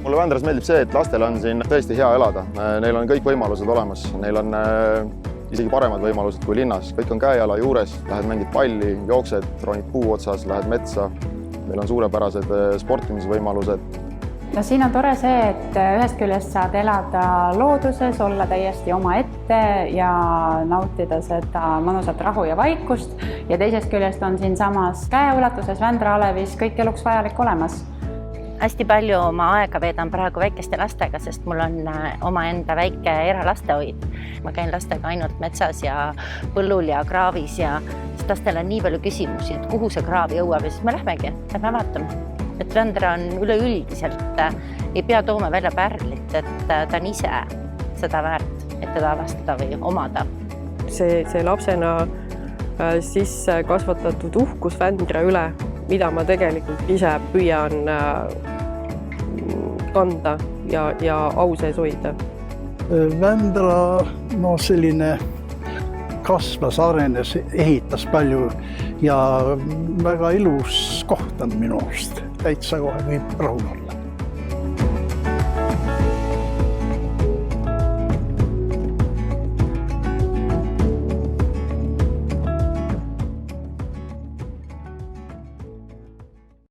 Mulle Vändras meeldib see, et lastel on siin tõesti hea elada. Neil on kõik võimalused olemas. Neil on isegi paremad võimalused kui linnas. Kõik on käejala juures, lähed mängid palli, jooksed, ronid puu otsas, lähed metsa. Meil on suurepärased sportimisvõimalused. No siin on tore see, et ühest küljest saad elada looduses, olla täiesti oma ette ja nautida seda mõnusat rahu ja vaikust. Ja teisest küljest on siin samas käeulatuses Vändra alevis kõik eluks vajalik olemas. Hästi palju oma aega veedan praegu väikeste lastega, sest mul on omaenda väike eralastehoid. Ma käin lastega ainult metsas ja põllul ja kraavis ja lastel on nii palju küsimusi, et kuhu see kraav jõuab ja siis me lähmegi vaatama. Et Vändra on üleüldiselt, ei pea tooma välja pärlit, et ta on ise seda väärt, et teda avastada või omada. See lapsena sisse kasvatatud uhkus Vändra üle, mida ma tegelikult ise püüan kanda ja au sees hoida. Vändra selline kasvas, arenes, ehitas palju ja väga ilus koht on minu arust. Täitsa kohe võib rahul olla.